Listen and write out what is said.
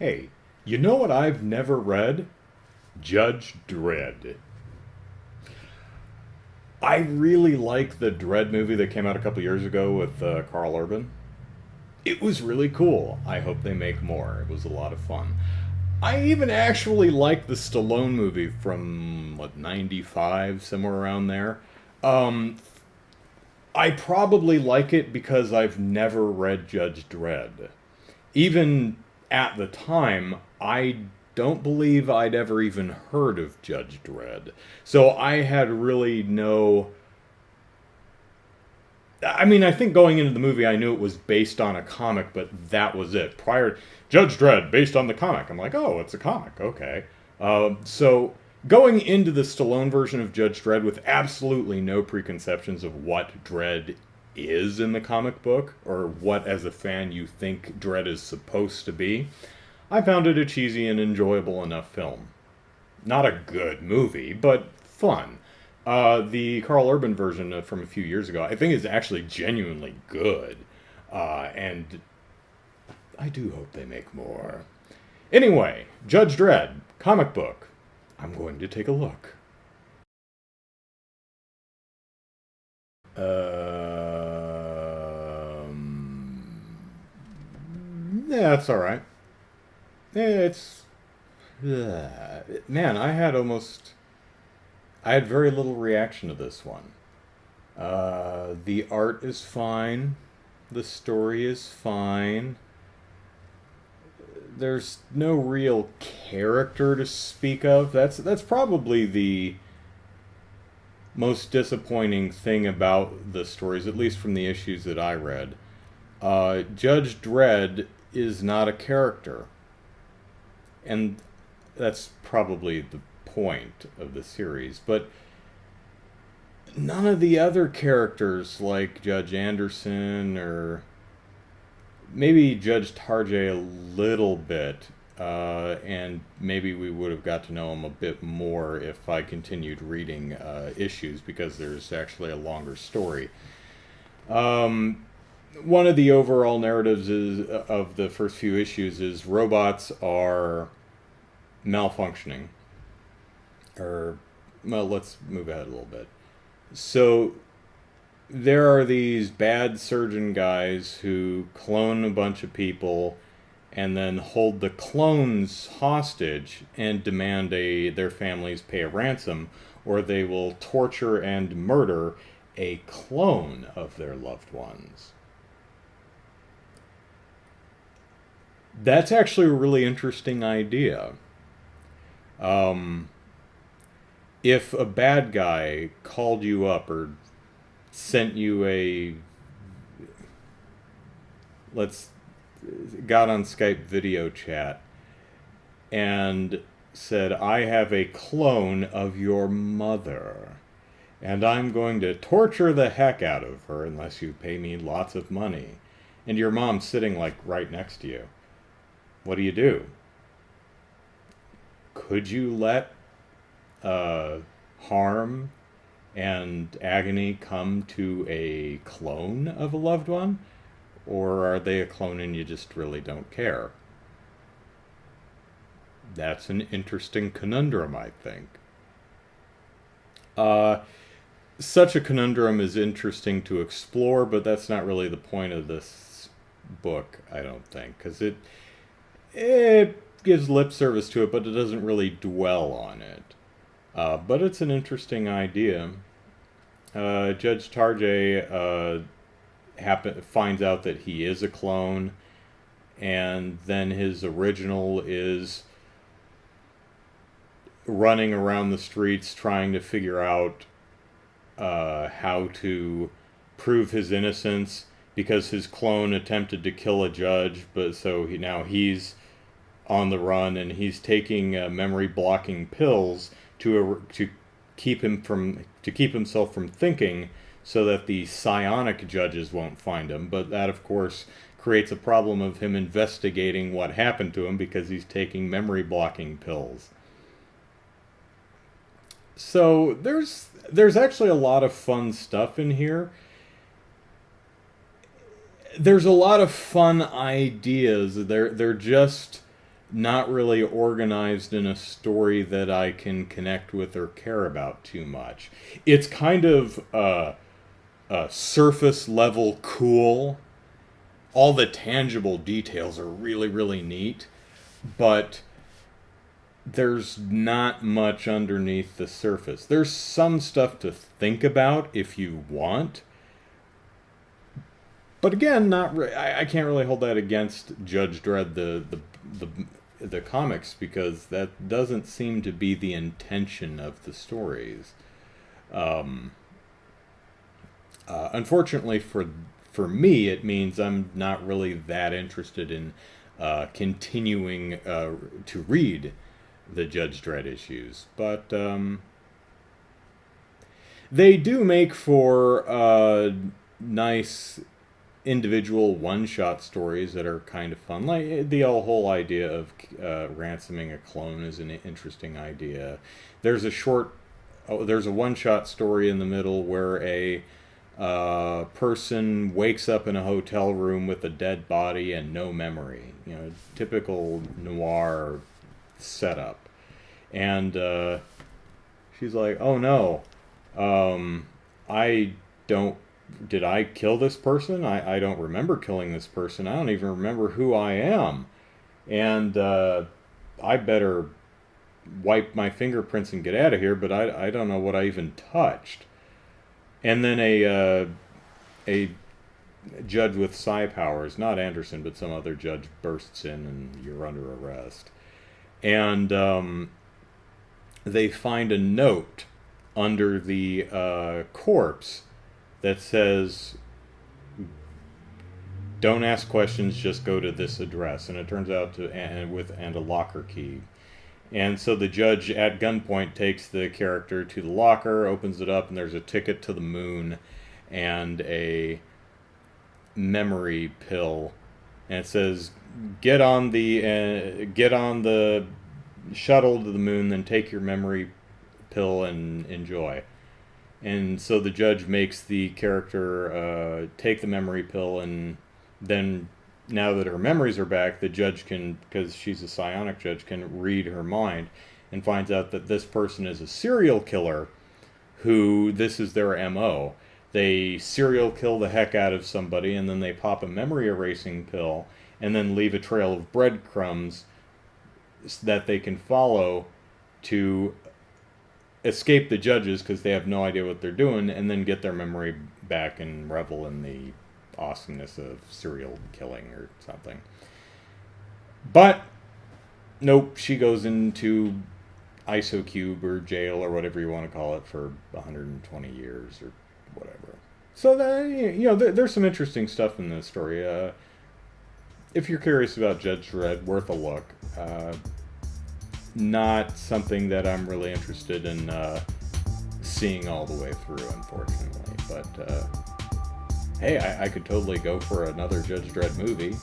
Hey, you know what I've never read? Judge Dredd. I really like the Dredd movie that came out a couple years ago with Carl Urban. It was really cool. I hope they make more. It was a lot of fun. I even actually like the Stallone movie from, what, 95, somewhere around there. Um, I probably like it because I've never read Judge Dredd. Even at the time, I don't believe I'd ever even heard of Judge Dredd. So I had really no. I mean, I think going into the movie, I knew it was based on a comic, but that was it. Prior, Judge Dredd, based on the comic. I'm like, oh, it's a comic. Okay. So going into the Stallone version of Judge Dredd with absolutely no preconceptions of what Dredd is in the comic book, or what, as a fan, you think Dredd is supposed to be, I found it a cheesy and enjoyable enough film. Not a good movie, but fun. The Carl Urban version from a few years ago, I think, is actually genuinely good. And I do hope they make more. Anyway, Judge Dredd, comic book. I'm going to take a look. Yeah, it's alright. It's. Man, I had very little reaction to this one. The art is fine. The story is fine. There's no real character to speak of. That's probably the most disappointing thing about the stories, at least from the issues that I read. Judge Dredd is not a character, and that's probably the point of the series. But none of the other characters, like Judge Anderson or maybe Judge Tarjay a little bit, and maybe we would have got to know him a bit more if I continued reading issues, because there's actually a longer story. One of the overall narratives is of the first few issues is robots are malfunctioning. Or, well, let's move ahead a little bit. So there are these bad surgeon guys who clone a bunch of people and then hold the clones hostage and demand their families pay a ransom, or they will torture and murder a clone of their loved ones. That's actually a really interesting idea. Um, if a bad guy called you up or sent you let's got on Skype video chat and said, I have a clone of your mother, and I'm going to torture the heck out of her unless you pay me lots of money, and your mom's sitting like right next to you, what do you do? Could you let harm and agony come to a clone of a loved one? Or are they a clone and you just really don't care? That's an interesting conundrum, I think. Such a conundrum is interesting to explore, but that's not really the point of this book, I don't think, because it gives lip service to it, but it doesn't really dwell on it. But it's an interesting idea. Judge Tarjay finds out that he is a clone, and then his original is running around the streets trying to figure out how to prove his innocence, because his clone attempted to kill a judge, but so now he's on the run, and he's taking memory blocking pills to keep himself from thinking, so that the psionic judges won't find him. But that, of course, creates a problem of him investigating what happened to him because he's taking memory blocking pills. So there's actually a lot of fun stuff in here. There's a lot of fun ideas. They're just not really organized in a story that I can connect with or care about too much. It's kind of surface level cool. All the tangible details are really, really neat, but there's not much underneath the surface. There's some stuff to think about if you want, but again, I can't really hold that against Judge Dredd, the comics, because that doesn't seem to be the intention of the stories. Unfortunately for me, it means I'm not really that interested in continuing to read the Judge Dredd issues, but they do make for nice individual one-shot stories that are kind of fun. Like the whole idea of ransoming a clone is an interesting idea. There's a one-shot story in the middle where a person wakes up in a hotel room with a dead body and no memory. You know, typical noir setup. And she's like, "Oh no, did I kill this person? I don't remember killing this person. I don't even remember who I am. And I better wipe my fingerprints and get out of here, but I don't know what I even touched." And then a judge with psi powers, not Anderson, but some other judge, bursts in and you're under arrest. And they find a note under the corpse that says, "Don't ask questions, just go to this address." And it turns out and a locker key. And so the judge at gunpoint takes the character to the locker, opens it up, and there's a ticket to the moon and a memory pill. And it says, get on the shuttle to the moon, then take your memory pill and enjoy. And so the judge makes the character take the memory pill, and then now that her memories are back, the judge can, because she's a psionic judge, can read her mind and finds out that this person is a serial killer who, this is their MO. They serial kill the heck out of somebody, and then they pop a memory erasing pill, and then leave a trail of breadcrumbs that they can follow to escape the judges because they have no idea what they're doing, and then get their memory back and revel in the awesomeness of serial killing or something. But nope, she goes into ISOCube or jail or whatever you want to call it for 120 years or whatever. So that, there's some interesting stuff in this story. If you're curious about Judge Dredd, worth a look. Not something that I'm really interested in seeing all the way through, unfortunately. But hey, I could totally go for another Judge Dredd movie.